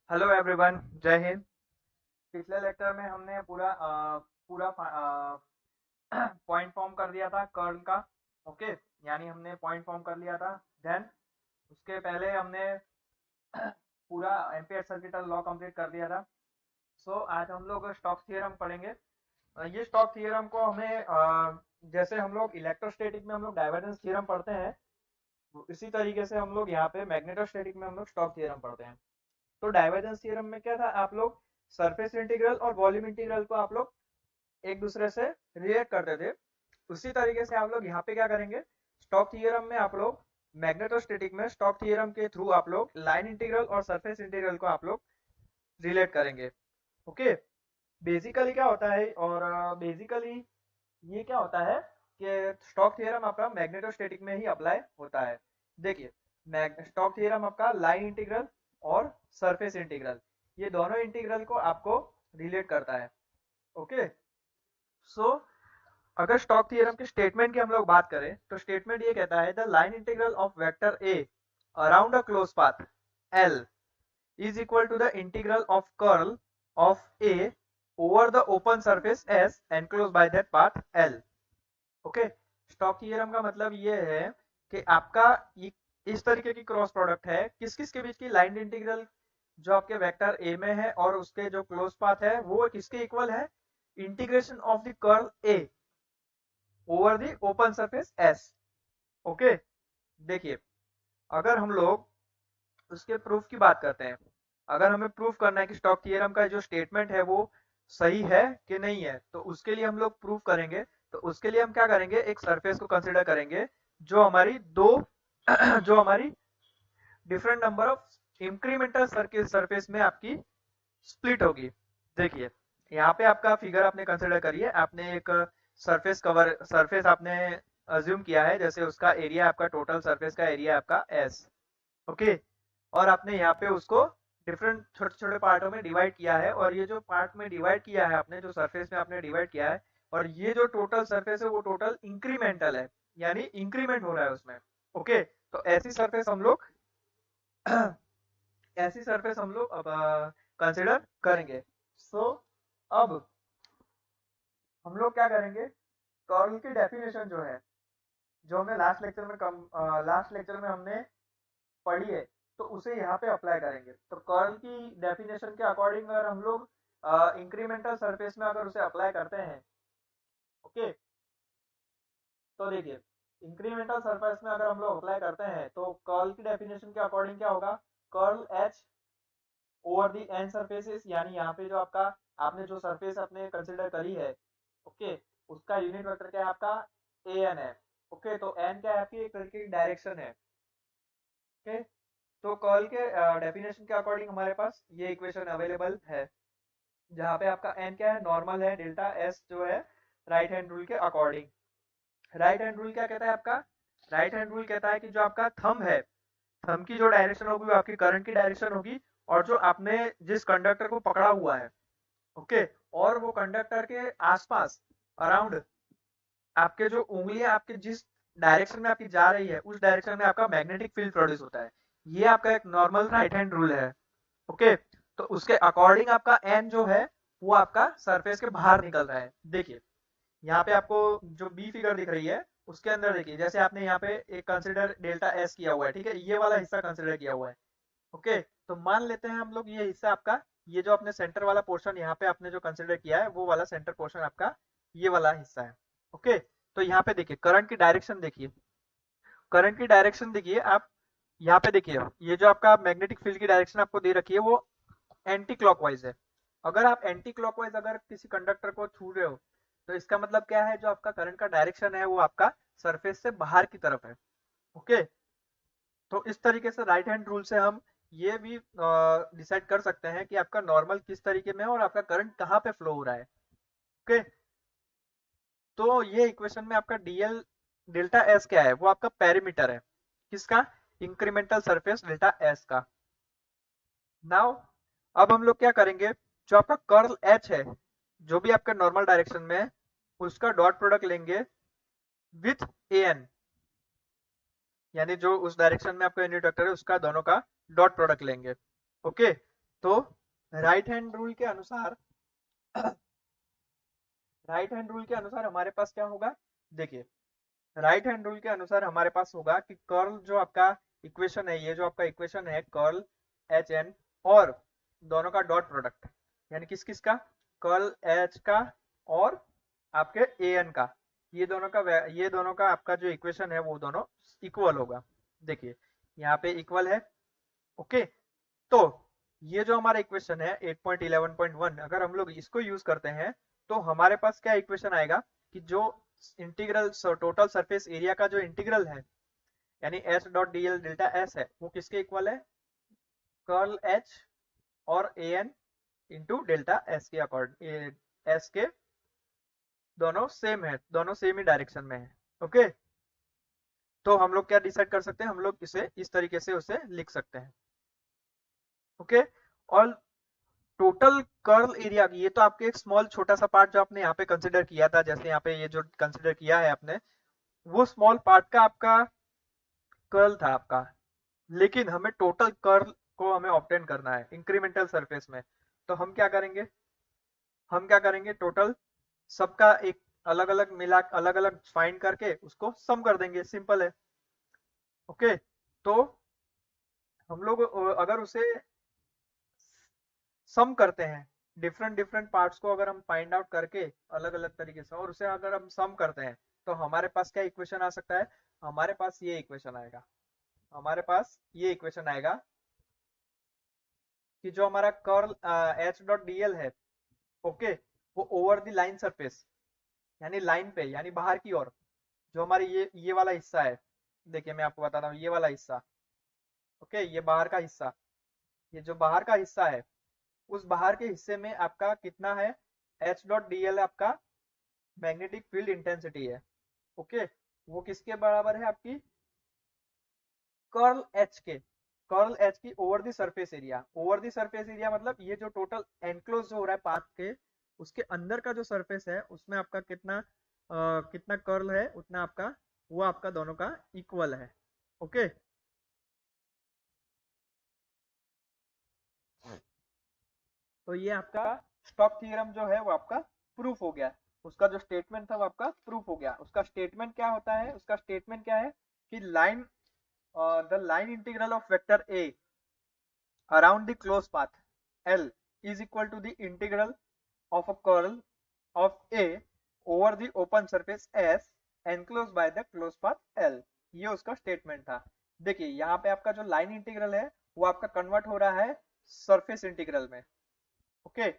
Hello everyone, जय हिंद। पिछले lecture में हमने पूरा पॉइंट फॉर्म कर दिया था कर्ल का। ओके, यानी हमने पॉइंट फॉर्म कर लिया था। देन उसके पहले हमने पूरा एम्पियर सर्किट लॉ कंप्लीट कर दिया था। सो आज हम लोग स्टोक्स थ्योरम पढ़ेंगे। ये स्टोक्स थ्योरम को हमें जैसे हम लोग इलेक्ट्रोस्टैटिक में हम लोग डाइवर्जेंस थ्योरम पढ़ते हैं, इसी तरीके से हम लोग यहाँ पे मैग्नेटोस्टैटिक में हम लोग स्टोक्स थ्योरम पढ़ते हैं। तो डाइवर्जेंस थ्योरम में क्या था, आप लोग सरफेस इंटीग्रल और वॉल्यूम इंटीग्रल को आप लोग एक दूसरे से रिलेट करते थे। उसी तरीके से आप लोग यहाँ पे क्या करेंगे, स्टोक्स थ्योरम में आप लोग मैग्नेटोस्टैटिक में स्टोक्स थ्योरम के थ्रू आप लोग लाइन इंटीग्रल और सरफेस इंटीग्रल को आप लोग रिलेट करेंगे। ओके, बेसिकली क्या होता है, और बेसिकली ये क्या होता है कि स्टोक्स थ्योरम आपका मैग्नेटोस्टैटिक में ही अप्लाई होता है। देखिए, स्टोक्स थ्योरम आपका लाइन इंटीग्रल और सरफेस इंटीग्रल, ये दोनों इंटीग्रल को आपको रिलेट करता है। ओके, सो अगर स्टोक्स थ्योरम के स्टेटमेंट की हम लोग बात करें तो स्टेटमेंट ये कहता है the line integral of vector A around a close path L is equal to the integral of curl of A over the open surface S enclosed by that path L। Okay, Stokes theorem का मतलब ये है कि आपका इस तरीके की cross product है किस किस के बीच की लाइन इंटीग्रल जो आपके वेक्टर ए में है और उसके जो क्लोज पाथ है वो किसके इक्वल है, integration of the curl A over the open surface S. Okay, देखिए, अगर हम लोग उसके प्रूफ की बात करते हैं, अगर हमें प्रूफ करना है कि स्टोक्स थ्योरम का जो स्टेटमेंट है वो सही है कि नहीं है, तो उसके लिए हम लोग प्रूफ करेंगे। तो उसके लिए हम क्या करेंगे, एक सरफेस को कंसिडर करेंगे जो हमारी दो जो हमारी different number of incremental circle surface में आपकी स्प्लिट होगी। देखिए, यहाँ पे आपका फिगर आपने कंसिडर करिए, आपने एक सरफेस आपने अज्यूम किया है, जैसे उसका एरिया आपका टोटल सरफेस का एरिया आपका एस। ओके, और आपने यहाँ पे उसको डिफरेंट छोटे छोटे पार्टों में डिवाइड किया है, और ये जो पार्ट में डिवाइड किया है आपने, जो सरफेस में आपने डिवाइड किया है, और ये जो टोटल सरफेस है वो टोटल इंक्रीमेंटल है, यानी इंक्रीमेंट हो रहा है उसमें। ओके, तो ऐसी सरफेस हम लोग ऐसी सरफेस हम लोग अब कंसिडर करेंगे। सो अब हम लोग क्या करेंगे, कर्ल की डेफिनेशन जो है, जो हमने लास्ट लेक्चर में हमने पढ़ी है, तो उसे यहाँ पे अप्लाई करेंगे। तो कर्ल की डेफिनेशन के अकॉर्डिंग अगर हम लोग इंक्रीमेंटल सरफेस में अगर उसे अप्लाई करते हैं, ओके, तो देखिए, इंक्रीमेंटल सरफेस में अगर हम लोग अप्लाई करते हैं तो कर्ल की डेफिनेशन के अकॉर्डिंग क्या होगा, curl H over the N surfaces, यानी यहाँ पे जो आपका आपने जो सरफेस अपने कंसिडर करी है, ओके, उसका यूनिट वेक्टर क्या है आपका, ए एन है। ओके, तो एन क्या है आपकी एक तरीके की डायरेक्शन है। ओके, तो कर्ल के डेफिनेशन के अकॉर्डिंग हमारे पास ये इक्वेशन अवेलेबल है, जहाँ पे आपका एन क्या है, नॉर्मल है, डेल्टा एस जो है राइट हैंड रूल के अकॉर्डिंग। राइट हैंड रूल क्या कहता है आपका, राइट हैंड रूल कहता है कि जो आपका थंब है, थंब की जो डायरेक्शन होगी वो आपकी करंट की डायरेक्शन होगी, और जो आपने जिस कंडक्टर को पकड़ा हुआ है, ओके, और वो कंडक्टर के आसपास अराउंड आपके जो उंगलियां आपके जिस डायरेक्शन में आपकी जा रही है उस डायरेक्शन में आपका मैग्नेटिक फील्ड प्रोड्यूस होता है। ये आपका एक नॉर्मल राइट हैंड रूल है। ओके, तो उसके अकॉर्डिंग आपका एन जो है वो आपका सरफेस के बाहर निकल रहा है। देखिए, यहाँ पे आपको जो बी फिगर दिख रही है उसके अंदर देखिए, जैसे आपने यहाँ पे एक कंसिडर डेल्टा एस किया हुआ है, ठीक है, ये वाला हिस्सा कंसिडर किया हुआ है। ओके, तो मान लेते हैं हम लोग ये हिस्सा आपका, ये जो आपने सेंटर वाला पोर्शन यहाँ पे आपने जो कंसिडर किया है वो वाला सेंटर पोर्शन आपका ये वाला हिस्सा है। ओके, तो यहाँ पे देखिए करंट की डायरेक्शन देखिए, करंट की डायरेक्शन देखिए आप, यहाँ पे देखिए ये जो आपका मैग्नेटिक फील्ड की डायरेक्शन आपको दे रखी है वो एंटी क्लॉकवाइज है। अगर आप एंटी क्लॉकवाइज अगर किसी कंडक्टर को छू रहे हो तो इसका मतलब क्या है, जो आपका करंट का डायरेक्शन है वो आपका सरफेस से बाहर की तरफ है। ओके, तो इस तरीके से राइट हैंड रूल से हम ये भी डिसाइड कर सकते हैं कि आपका नॉर्मल किस तरीके में है और आपका करंट कहाँ पे फ्लो हो रहा है। ओके, तो ये इक्वेशन में आपका डीएल डेल्टा एस क्या है, वो आपका पेरीमीटर है, किसका, इंक्रीमेंटल सरफेस डेल्टा एस का। नाउ अब हम लोग क्या करेंगे, जो आपका कर्ल एच है, जो भी आपका नॉर्मल डायरेक्शन में है, उसका डॉट प्रोडक्ट लेंगे विथ ए एन, यानी जो उस डायरेक्शन में आपका यूनिट वेक्टर है उसका दोनों का डॉट प्रोडक्ट लेंगे। ओके, तो राइट हैंड रूल के अनुसार हमारे पास क्या होगा, देखिए राइट हैंड रूल के अनुसार हमारे पास होगा कि कर्ल जो आपका इक्वेशन है, ये जो आपका इक्वेशन है कर्ल एच एन और दोनों का डॉट प्रोडक्ट, यानी किस किस का, कर्ल एच का और आपके ए एन का, ये दोनों का आपका जो इक्वेशन है वो दोनों इक्वल होगा। देखिए यहाँ पे इक्वल है। ओके, तो ये जो हमारा इक्वेशन है 8.11.1, अगर हम लोग इसको यूज करते हैं तो हमारे पास क्या इक्वेशन आएगा कि जो इंटीग्रल टोटल सरफेस एरिया का जो इंटीग्रल है यानी H dot D L delta S है वो किसके इक्वल है, कर्ल एच और A N into delta S के अकॉर्डिंग, एस के दोनों सेम है, दोनों सेम ही डायरेक्शन में है। ओके, तो हम लोग क्या डिसाइड कर सकते हैं, हम लोग इसे इस तरीके से उसे लिख सकते हैं। ओके, और टोटल कर्ल एरिया, ये तो आपके एक स्मॉल छोटा सा पार्ट जो आपने यहाँ पे कंसिडर किया था, जैसे यहाँ पे ये जो कंसिडर किया है आपने, वो स्मॉल पार्ट का आपका कर्ल था आपका, लेकिन हमें टोटल कर्ल को हमें ऑब्टेन करना है इंक्रीमेंटल सरफेस में। तो हम क्या करेंगे टोटल सबका एक अलग अलग मिला, अलग अलग फाइंड करके उसको सम कर देंगे, सिंपल है। ओके, तो हम लोग अगर उसे सम करते हैं, डिफरेंट डिफरेंट पार्ट्स को अगर हम फाइंड आउट करके अलग अलग तरीके से और उसे अगर हम सम करते हैं तो हमारे पास क्या इक्वेशन आ सकता है, हमारे पास ये इक्वेशन आएगा, हमारे पास ये इक्वेशन आएगा कि जो हमारा curl H dot D L है, ओके, वो ओवर द लाइन सरफेस यानी लाइन पे यानी बाहर की ओर, जो हमारे ये वाला हिस्सा है, देखिए मैं आपको बताता हूँ, ये वाला हिस्सा, ओके, ये बाहर का हिस्सा, ये जो बाहर का हिस्सा है उस बाहर के हिस्से में आपका कितना है, एच डॉट डी एल आपका मैग्नेटिक फील्ड इंटेंसिटी है। ओके, वो किसके बराबर है आपकी, कर्ल एच के, कर्ल एच की over the surface area, over the surface area मतलब ये जो टोटल एनक्लोज हो रहा है पाथ के, उसके अंदर का जो सरफेस है उसमें आपका कितना कर्ल है उतना आपका, वो आपका दोनों का इक्वल है। ओके, तो ये आपका स्टॉक थ्योरम जो है वो आपका प्रूफ हो गया, उसका जो स्टेटमेंट था वो आपका प्रूफ हो गया। उसका स्टेटमेंट क्या होता है, उसका स्टेटमेंट क्या है कि line the line integral of vector A around the closed path L is equal to the integral of a curl of A over the open surface S enclosed by the closed path L, ये उसका statement था। देखिए यहाँ पे आपका जो line integral है वो आपका कन्वर्ट हो रहा है सरफेस इंटीग्रल में। ओके,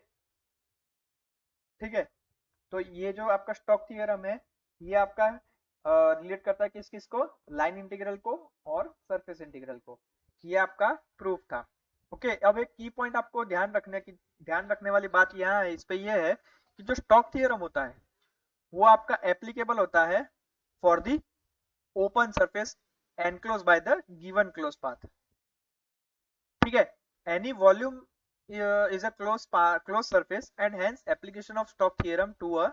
ठीक है, तो ये जो आपका स्टॉक थ्योरम है ये आपका रिलेट करता है किस किस को, लाइन इंटीग्रल को और सरफेस इंटीग्रल को, ये आपका प्रूफ था। ओके, अब एक की पॉइंट आपको ध्यान रखने वाली बात यहाँ है, इस पे ये है कि जो स्टॉक थ्योरम होता है वो आपका एप्लीकेबल होता है for the open surface enclose by the given close path. ठीक है, any volume is a closed surface and hence application of Stokes theorem to a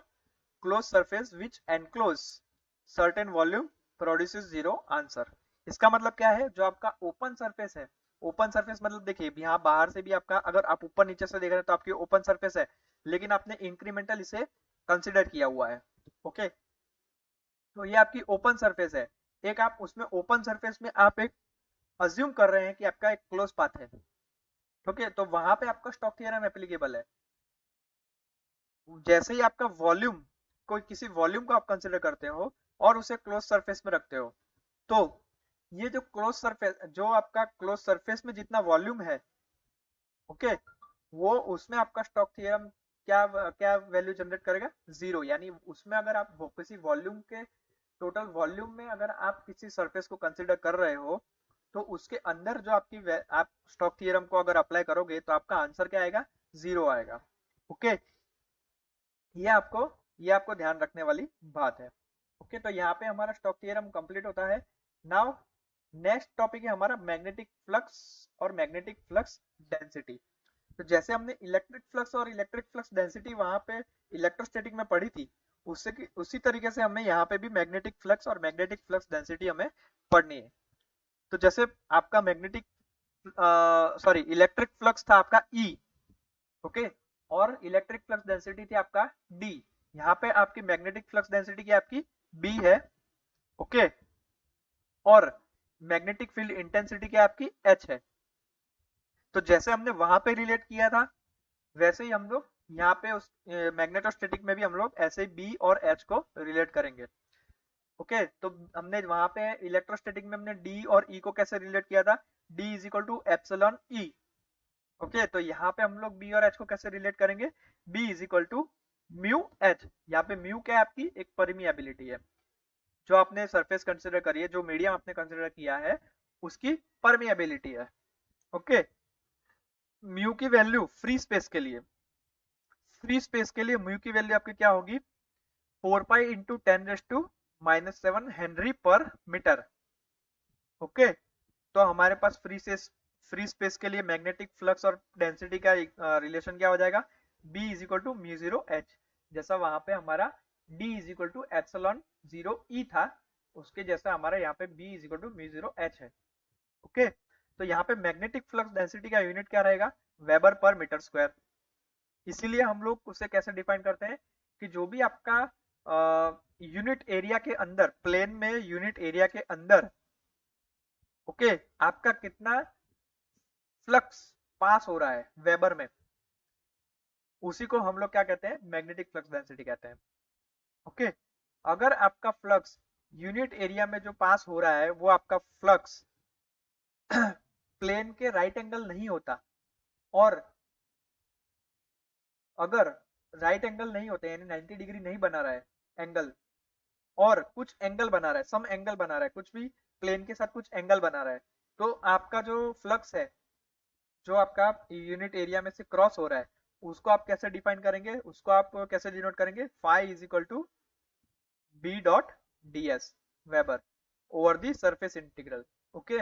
closed surface which enclose certain volume produces zero answer। इसका मतलब क्या है, जो आपका open surface है, open surface मतलब देखिए यहाँ बाहर से भी आपका, अगर आप ऊपर नीचे से देख रहे हैं तो आपकी ओपन सरफेस है, लेकिन आपने इंक्रीमेंटल इसे कंसिडर किया हुआ है। ओके, तो ये आपकी ओपन सरफेस है, एक आप उसमें ओपन सरफेस में आप एक अज्यूम कर रहे हैं कि आपका एक क्लोज पाथ है। ओके, तो वहां पे आपका स्टॉक थ्योरम एप्लीकेबल है। जैसे ही आपका वॉल्यूम, कोई किसी वॉल्यूम को आप कंसिडर करते हो और उसे क्लोज सरफेस में रखते हो, तो ये जो क्लोज सरफेस, जो आपका क्लोज सरफेस में जितना वॉल्यूम है, ओके, वो उसमें आपका स्टॉक थ्योरम क्या क्या वैल्यू जनरेट करेगा, जीरो। यानी उसमें अगर आप किसी वॉल्यूम के, टोटल वॉल्यूम में अगर आप किसी सरफेस को कंसिडर कर रहे हो तो उसके अंदर जो आप स्टॉक थ्योरम को अगर अप्लाई करोगे तो आपका आंसर क्या आएगा, जीरो आएगा। ओके, ये आपको ये आपको ध्यान रखने वाली बात है। ओके, तो यहाँ पे हमारा स्टॉक थ्योरम कंप्लीट होता है। नाउ नेक्स्ट टॉपिक है हमारा मैग्नेटिक फ्लक्स और मैग्नेटिक फ्लक्स डेंसिटी। तो जैसे हमने इलेक्ट्रिक फ्लक्स और इलेक्ट्रिक फ्लक्स डेंसिटी वहां पे इलेक्ट्रोस्टैटिक में पढ़ी थी, उसी तरीके से हमें यहाँ पे भी मैग्नेटिक फ्लक्स और मैग्नेटिक फ्लक्स डेंसिटी हमें पढ़नी है। तो जैसे आपका मैग्नेटिक सॉरी इलेक्ट्रिक फ्लक्स था आपका E, ओके, और इलेक्ट्रिक फ्लक्स डेंसिटी थी आपका D। यहाँ पे आपकी मैग्नेटिक फ्लक्स डेंसिटी की आपकी B है, ओके, और मैग्नेटिक फील्ड इंटेंसिटी की आपकी H है। तो जैसे हमने वहां पे रिलेट किया था वैसे ही हम लोग यहाँ पे उस मैग्नेटोस्टैटिक में भी हम लोग ऐसे बी और एच को रिलेट करेंगे, ओके। तो हमने वहां पे इलेक्ट्रोस्टैटिक में हमने डी और ई को कैसे रिलेट किया था, D is equal to epsilon E, okay. तो यहाँ पे हम लोग बी और एच को कैसे रिलेट करेंगे, B is equal to mu H. यहाँ पे म्यू क्या है आपकी एक परमिएबिलिटी है, जो आपने सरफेस कंसिडर करी है, जो मीडियम आपने कंसिडर किया है उसकी परमिएबिलिटी है, ओके। म्यू की वैल्यू फ्री स्पेस के लिए, म्यू की वैल्यू आपकी क्या होगी, 4 pi into 10⁻⁻7 henry per metre, okay. तो हमारे पास फ्री स्पेस के लिए मैग्नेटिक फ्लक्स और डेंसिटी का रिलेशन क्या हो जाएगा, B is equal to mu zero H. जैसा वहां पे हमारा D is equal to epsilon zero E था, उसके जैसा हमारा यहाँ पे B is equal to mu zero H है, ओके। तो यहाँ पे मैग्नेटिक फ्लक्स डेंसिटी का यूनिट क्या रहेगा, वेबर पर मीटर स्क्वायर। इसीलिए हम लोग उसे कैसे डिफाइन करते हैं कि जो भी आपका यूनिट एरिया के अंदर, प्लेन में यूनिट एरिया के अंदर, ओके, आपका कितना फ्लक्स पास हो रहा है वेबर में, उसी को हम लोग क्या कहते हैं, मैग्नेटिक फ्लक्स डेंसिटी कहते हैं, ओके। अगर आपका फ्लक्स यूनिट एरिया में जो पास हो रहा है वो आपका फ्लक्स प्लेन के राइट एंगल नहीं होता, और अगर राइट एंगल नहीं होते यानी 90 डिग्री नहीं बना रहा है एंगल, और कुछ एंगल बना रहा है, सम एंगल बना रहा है, कुछ भी प्लेन के साथ कुछ एंगल बना रहा है, तो आपका जो फ्लक्स है जो आपका यूनिट एरिया में से क्रॉस हो रहा है उसको आप कैसे डिफाइन करेंगे, उसको आप कैसे डिनोट करेंगे, phi is equal to B dot D S weber over the surface integral, okay.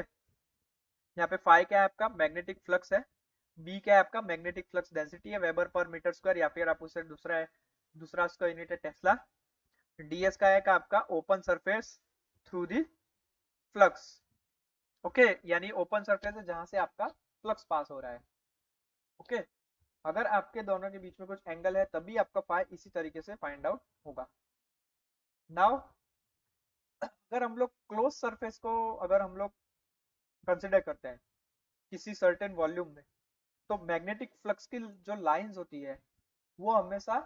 यहाँ पे फाई क्या है आपका मैग्नेटिक फ्लक्स है, बी क्या है आपका मैग्नेटिक फ्लक्स डेंसिटी है वेबर पर मीटर स्क्वायर, या फिर आप उसे दूसरा उसका यूनिट है टेस्ला। ds का है का आपका open surface through the flux, okay, यानी ओपन सरफेस है जहां से आपका फ्लक्स पास हो रहा है, ओके। अगर आपके दोनों के बीच में कुछ एंगल है तभी आपका फाई इसी तरीके से फाइंड आउट होगा। नाउ अगर हम लोग क्लोज सरफेस को अगर हम लोग कंसिडर करते हैं किसी सर्टेन वॉल्यूम में, तो मैग्नेटिक फ्लक्स की जो लाइंस होती है वो हमेशा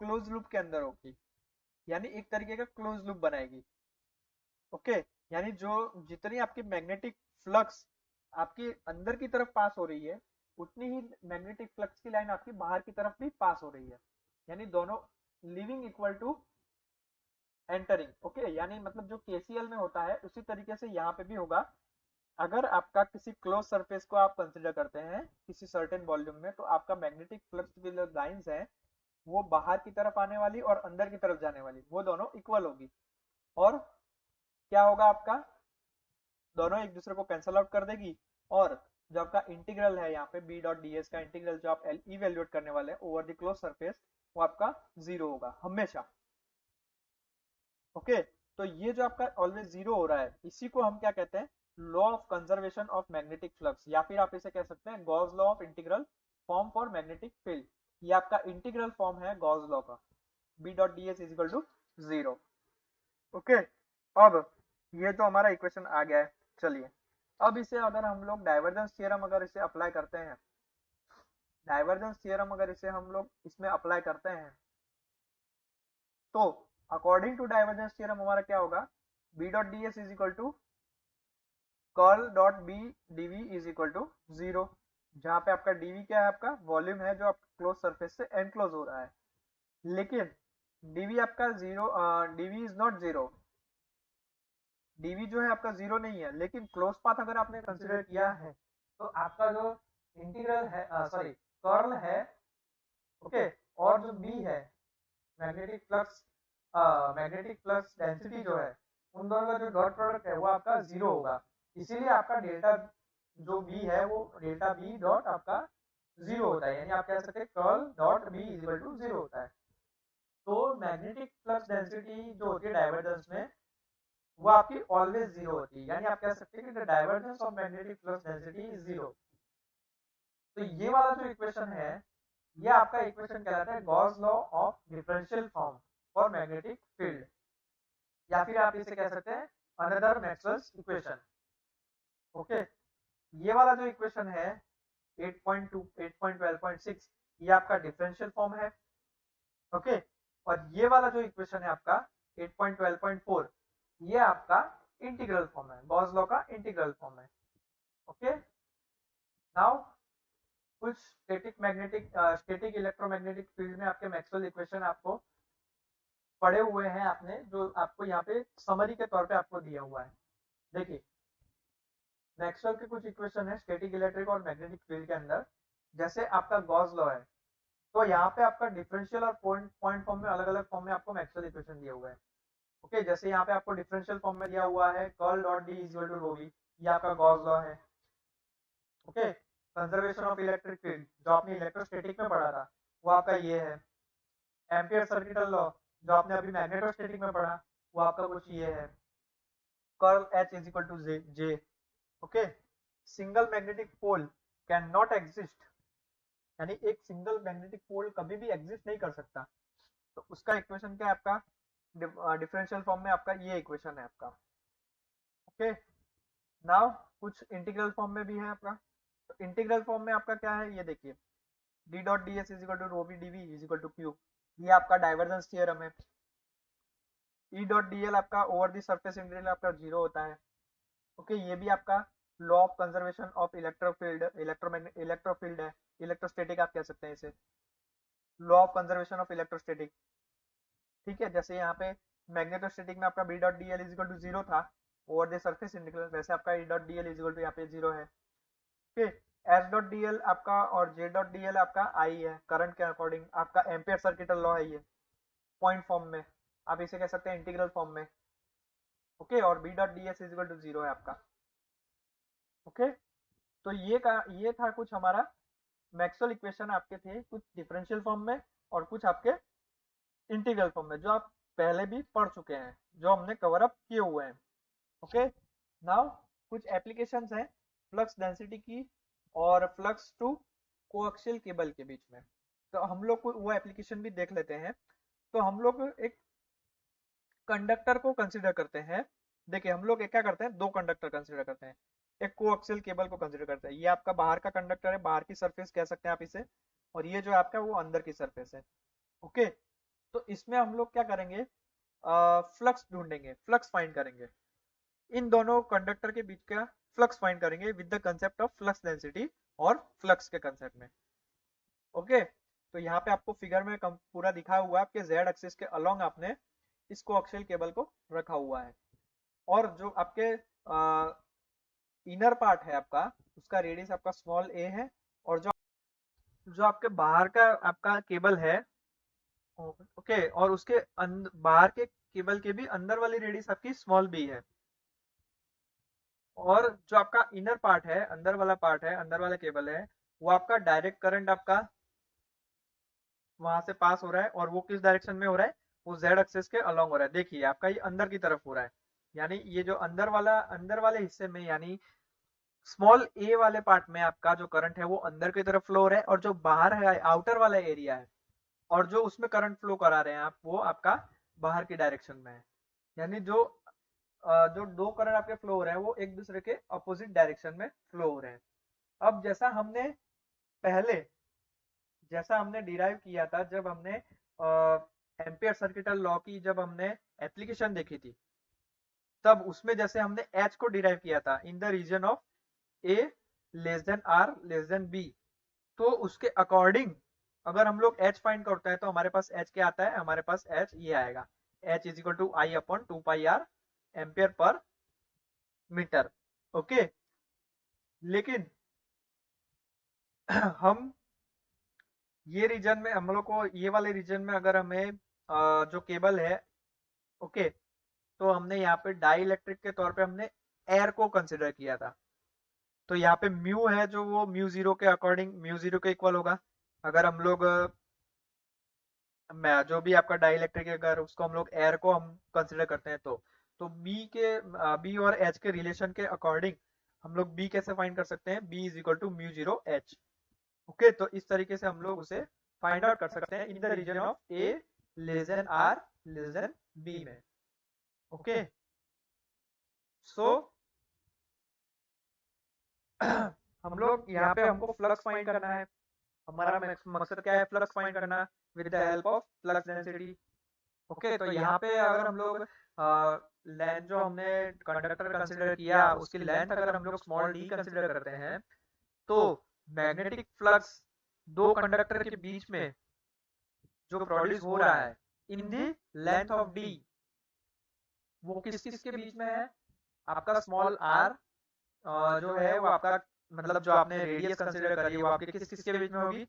क्लोज लूप के अंदर होगी, यानी एक तरीके का क्लोज लूप बनाएगी, ओके। यानी जो जितनी आपकी मैग्नेटिक फ्लक्स आपकी अंदर की तरफ पास हो रही है उतनी ही मैग्नेटिक फ्लक्स की लाइन आपकी बाहर की तरफ भी पास हो रही है, यानी दोनों leaving equal to entering, okay. यानी मतलब जो केसीएल में होता है उसी तरीके से यहाँ पे भी होगा। अगर आपका किसी क्लोज सरफेस को आप कंसिडर करते हैं किसी सर्टेन वॉल्यूम में, तो आपका मैग्नेटिक फ्लक्स की जो लाइंस है वो बाहर की तरफ आने वाली और अंदर की तरफ जाने वाली वो दोनों इक्वल होगी, और क्या होगा आपका दोनों एक दूसरे को कैंसल आउट कर देगी, और जो आपका इंटीग्रल है यहाँ पे बी डॉट डी एस का इंटीग्रल जो आप इवेल्युएट करने वाले हैं ओवर द क्लोज सरफेस वो आपका जीरो होगा हमेशा, ओके। तो ये जो आपका ऑलवेज जीरो हो रहा है इसी को हम क्या कहते हैं, law of conservation of magnetic flux, या फिर आप इसे कह सकते हैं Gauss law of integral form for magnetic field. ये आपका इंटीग्रल फॉर्म है गॉस लॉ का, B dot D S is equal to zero, okay. अब ये तो हमारा इक्वेशन आ गया है, चलिए अब इसे अगर हम लोग डाइवर्जेंस थ्योरम अगर इसे अप्लाई करते हैं, डाइवर्जेंस थ्योरम अगर इसे हम लोग इसमें अप्लाई करते हैं तो अकॉर्डिंग टू डाइवर्जेंस थ्योरम हमारा क्या होगा, B dot D S is equal to curl dot B DV is equal to zero, जहां पे आपका डीवी क्या है आपका वॉल्यूम है जो आप क्लोज सरफेस से एनक्लोज हो रहा है, लेकिन डीवी आपका zero, DV is not zero, DV जो है आपका जीरो नहीं है, लेकिन क्लोज पाथ अगर आपने कंसिडर किया है तो आपका जो इंटीग्रल है सॉरी कर्ल है, ओके, और जो बी है magnetic flux, magnetic flux density जो है उन दोनों का जो डॉट प्रोडक्ट है वो आपका जीरो होगा, इसीलिए आपका डेल्टा जो बी है वो डेल्टा बी डॉट आपका जीरो होता है, यानी आप कह सकते हैं curl dot B is equal to zero होता है। तो मैग्नेटिक फ्लक्स डेंसिटी जो होती है डाइवर्जेंस में वो आपकी ऑलवेज जीरो होती है, यानी आप कह सकते हैं कि the divergence of magnetic flux density is zero. तो ये वाला जो इक्वेशन है, ये आपका इक्वेशन कहलाता है Gauss law of differential form for magnetic field, या फिर आप इसे कह सकते हैं अनदर मैक्सवेल्स इक्वेशन। ओके, ये वाला जो इक्वेशन है 8.2 8.12.6 ये आपका डिफरेंशियल फॉर्म है। ओके, और ये वाला जो इक्वेशन है आपका 8.12.4 ये आपका इंटीग्रल फॉर्म है, गॉस लॉ का इंटीग्रल फॉर्म है। ओके, नाउ कुछ स्टैटिक इलेक्ट्रोमैग्नेटिक फील्ड में आपके मैक्सवेल इक्वेशन आपको पढ़े हुए हैं आपने, जो आपको यहाँ पे समरी के तौर पे आपको दिया हुआ है। देखिए, मैक्सवेल के कुछ इक्वेशन है स्टैटिक इलेक्ट्रिक और मैग्नेटिक फील्ड के अंदर, जैसे आपका गॉस लॉ है, तो यहाँ पे आपका डिफरेंशियल और पॉइंट फॉर्म में अलग अलग फॉर्म में आपको मैक्सवेल इक्वेशन दिया हुआ है। ओके, जैसे यहाँ पे आपको डिफरेंशियल फॉर्म में दिया हुआ है curl dot D is equal to rho V, ये आपका गॉस लॉ है। Okay, conservation of electric field जो आपने इलेक्ट्रोस्टैटिक में पढ़ा था वो आपका ये है। एम्पियर सर्किटल लॉ जो आपने अभी मैग्नेटोस्टैटिक में पढ़ा वो आपका कुछ ये है, curl H is equal to J. Okay, single magnetic pole can not exist, यानी एक सिंगल मैग्नेटिक पोल कभी भी एग्जिस्ट नहीं कर सकता, तो उसका इक्वेशन क्या है आपका डिफरेंशियल फॉर्म में आपका ये इक्वेशन है आपका। ओके, नाउ कुछ इंटीग्रल फॉर्म में भी है आपका, तो इंटीग्रल फॉर्म में आपका क्या है ये देखिए, D dot D S is equal to rho B D V is equal to Q, ये आपका डाइवर्जेंस थ्योरम है। ई डॉट डी एल आपका ओवर द सरफेस इंटीग्रल आपका जीरो होता है। ओके, ये भी आपका law of conservation of electrofield electrofield है, इलेक्ट्रोस्टैटिक आप कह सकते हैं इसे, law of conservation of electrostatic. ठीक है, जैसे यहाँ पे मैग्नेटोस्टैटिक में आपका B dot D L is equal to zero था ओवर द सरफेस इंटीग्रल, वैसे आपका E dot D L is equal to यहाँ पे जीरो है। Okay, H dot D L आपका और जे डॉट डी एल आपका आई है, करंट के अकॉर्डिंग आपका एम्पियर सर्किटल लॉ है ये, पॉइंट फॉर्म में आप इसे कह सकते हैं इंटीग्रल फॉर्म में। ओके, और B dot D S is equal to zero है आपका। ओके, तो ये था कुछ हमारा मैक्सवेल इक्वेशन आपके थे, कुछ डिफरेंशियल फॉर्म में और कुछ आपके इंटीग्रल फॉर्म में, जो आप पहले भी पढ़ चुके हैं, जो हमने कवर अप किए हुए हैं। ओके, नाउ कुछ एप्लीकेशंस हैं फ्लक्स डेंसिटी की और फ्लक्स टू कोएक्सियल केबल के बीच में, तो हम लोग वो एप्लीकेशन भी देख लेते हैं। तो हम लोग एक कंडक्टर को कंसीडर करते हैं। देखिए, हम लोग क्या करते हैं, दो कंडक्टर कंसीडर करते हैं, एक कोएक्सियल केबल को कंसीडर करते हैं। ये आपका बाहर का कंडक्टर है, बाहर की सरफेस कह सकते हैं आप इसे, और ये जो आपका वो अंदर की सरफेस है। ओके, तो इसमें हम लोग क्या करेंगे, फ्लक्स ढूंढेंगे, फ्लक्स फाइंड करेंगे, इन दोनों कंडक्टर के बीच का फ्लक्स फाइंड करेंगे with the concept of flux density और फ्लक्स के कंसेप्ट में। ओके, तो यहाँ पे आपको फिगर में पूरा दिखा हुआ है, आपके जेड एक्सिस के अलोंग आपने इस कोएक्सियल केबल को रखा हुआ है, और जो आपके इनर पार्ट है आपका, उसका रेडियस आपका स्मॉल ए है, और जो जो आपके बाहर का आपका केबल है, ओके, और उसके बाहर के केबल के भी अंदर वाली रेडियस आपकी स्मॉल बी है, और जो आपका इनर पार्ट है, अंदर वाला पार्ट है, अंदर वाला केबल है, वो आपका डायरेक्ट करंट आपका वहां से पास हो रहा है, और वो किस डायरेक्शन में हो रहा है, वो जेड एक्सिस के अलोंग हो रहा है। देखिए, आपका ये अंदर की तरफ हो रहा है, यानी ये जो अंदर वाले हिस्से में, यानी स्मॉल ए वाले पार्ट में आपका जो करंट है वो अंदर की तरफ फ्लो हो रहा है, और जो बाहर है आउटर वाला एरिया है, और जो उसमें करंट फ्लो करा रहे हैं आप, वो आपका बाहर की डायरेक्शन में है। यानी जो दो करंट आपके फ्लो हो रहे हैं वो एक दूसरे के अपोजिट डायरेक्शन में फ्लो हो रहे हैं। अब जैसा हमने डिराइव किया था, जब हमने एम्पियर सर्किटल लॉ की जब हमने एप्लीकेशन देखी थी, तब उसमें जैसे हमने एच को डिराइव किया था in the region of A less than R less than B, तो उसके अकॉर्डिंग अगर हम लोग एच फाइंड करते हैं तो हमारे पास एच क्या आता है, हमारे पास एच ये आएगा, H is equal to I upon 2πr ampere पर मीटर। ओके, लेकिन हम ये रीजन में, हम लोग को ये वाले रीजन में अगर हमें जो केबल है, ओके, तो हमने यहाँ पे डाई इलेक्ट्रिक के तौर पे हमने एयर को कंसिडर किया था, तो यहाँ पे म्यू है जो वो म्यू जीरो के अकॉर्डिंग म्यू जीरो के इक्वल होगा। अगर हम लोग जो भी आपका डाई इलेक्ट्रिक, अगर उसको हम लोग एयर को हम कंसिडर करते हैं, तो तो बी और एच के रिलेशन के अकॉर्डिंग हम लोग बी कैसे फाइंड कर सकते हैं, B is equal to mu zero H. Okay, तो इस तरीके से हम लोग उसे फाइंड आउट कर सकते हैं in the region of A less than R less than B में। ओके, सो हम लोग यहाँ पे हमको फ्लक्स फाइंड करना है। हमारा मकसद क्या है, फ्लक्स फाइंड करना with the help of flux density. Okay, तो यहाँ पे अगर हम लोग लेंथ जो हमने कंडक्टर कंसिडर किया उसकी लेंथ अगर हम लोग स्मॉल डी कंसिडर करते हैं तो मैग्नेटिक फ्लक्स दो कंडक्टर के बीच में जो प्रोड्यूस हो रहा है इन दी लेंथ ऑफ डी, वो किस किस के बीच में है, आपका स्मॉल आर जो है वो आपका मतलब जो आपने रेडियस कंसिडर करी है वो आपके किस किस के बीच में होगी,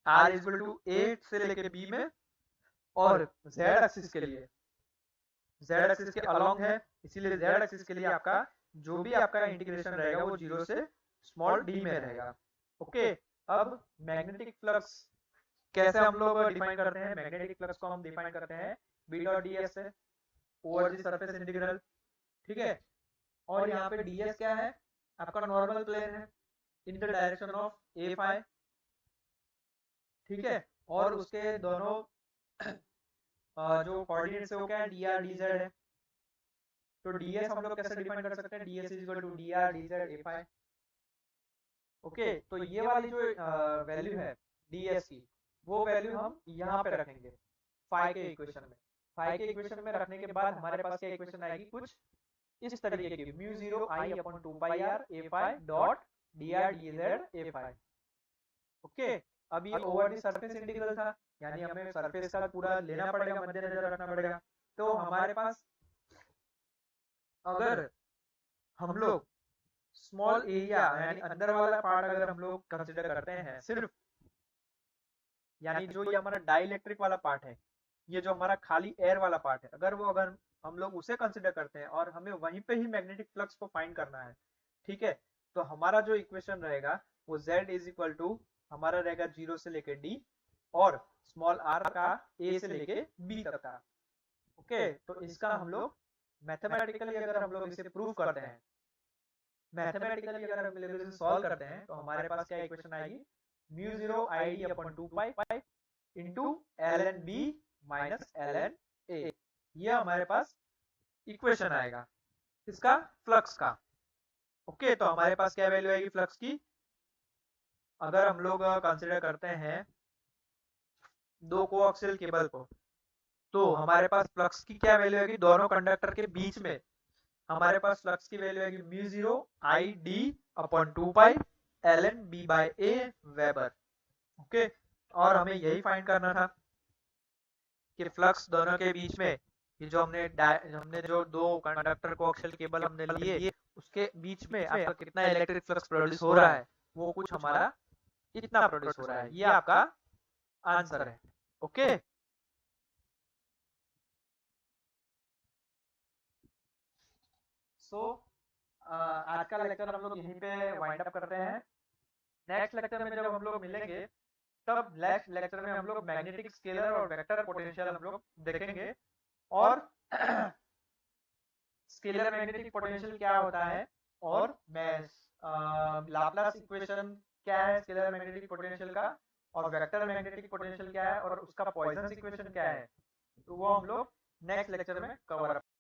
आर इज इक्वल टू ए से लेके बी में, और जेड एक्सिस के लिए जेड एक्सिस के अलोंग है, इसीलिए जेड एक्सिस के लिए आपका जो भी आपका इंटीग्रेशन रहेगा वो जीरो से स्मॉल डी में रहेगा। ओके, अब मैग्नेटिक फ्लक्स कैसे हम लोग डिफाइन करते हैं, मैग्नेटिक फ्लक्स को हम डिफाइन करते हैं बी डॉट डी एस से ओवर द सरफेस इंटीग्रल। ठीक है, और यहाँ पे ds क्या है, आपका नॉर्मल प्लेन है in the direction of A phi. ठीक है, और उसके दोनों जो कोऑर्डिनेट्स है वो क्या है, dr dz है। तो ds हम लोग कैसे डिफाइन कर सकते हैं, ds is equal to dr dz a phi. Okay, तो ये वाली जो वैल्यू है ds की वो वैल्यू हम यहाँ पे रखेंगे फाई के इक्वेशन में। फाई के इक्वेशन में रखने के बाद हमारे पास क्या इक्वेशन आएगी, कुछ इस तरीके की, mu zero I upon two pi R A phi dot D R D Z A phi. Okay, अब ये ओवर द सरफेस इंटीग्रल था, यानी हमें सरफेस का पूरा लेना पड़ेगा, मद्देनजर रखना पड़ेगा। तो हमारे पास अगर हम लोग स्मॉल एरिया यानी अंदर वाला पार्ट अगर हम लोग कंसिडर करते हैं सिर्फ, यानी जो ये हमारा डाइलेक्ट्रिक वाला पार्ट है, ये जो हमारा खाली एयर वाला पार्ट है, अगर हम लोग उसे कंसिडर करते हैं और हमें वहीं पे ही मैग्नेटिक फ्लक्स को फाइंड करना है, ठीक है, तो हमारा जो इक्वेशन रहेगा वो z इज इक्वल टू हमारा रहेगा जीरो से लेके d और स्मॉल r का a से लेके b तक का। ओके, तो इसका हम लोग मैथमेटिकली अगर हम लोग इसे प्रूव करते हैं, मैथमेटिकली अगर हम लोग इसे सॉल्व करते हैं तो हमारे पास क्या इक्वेशन आएगी, mu zero I D upon two pi into L N B minus L N A, ये हमारे पास इक्वेशन आएगा इसका फ्लक्स का। ओके, तो हमारे पास क्या वैल्यू आएगी फ्लक्स की, अगर हम लोग कंसिडर करते हैं दो कोएक्सियल केबल को, तो हमारे पास फ्लक्स की क्या वैल्यू आएगी, दोनों कंडक्टर के बीच में हमारे पास फ्लक्स की वैल्यू आएगी mu zero I D upon two pi L N B by A weber. Okay, और हमें यही फाइंड करना था कि फ्लक्स दोनों के बीच में, ये जो हमने जो दो कंडक्टर कोएक्सियल केबल हमने लिए उसके बीच में आपका कितना इलेक्ट्रिक फ्लक्स प्रोड्यूस हो रहा है, वो कुछ हमारा इतना प्रोड्यूस हो रहा है, ये आपका आंसर है। ओके, सो आज का लेक्चर हम लोग यहीं पे वाइंड अप करते हैं। नेक्स्ट लेक्चर में जब हम लोग मिलेंगे तब नेक्स्ट लेक्चर में हम लोग मैग्नेटिक स्केलर और वेक्टर पोटेंशियल हम लोग देखेंगे, और स्केलर मैग्नेटिक पोटेंशियल क्या होता है, और लाप्लास इक्वेशन क्या है स्केलर मैग्नेटिक पोटेंशियल का, और वेक्टर मैग्नेटिक पोटेंशियल क्या है और उसका पॉइसन इक्वेशन क्या है, तो वो हम लोग नेक्स्ट लेक्चर में कवर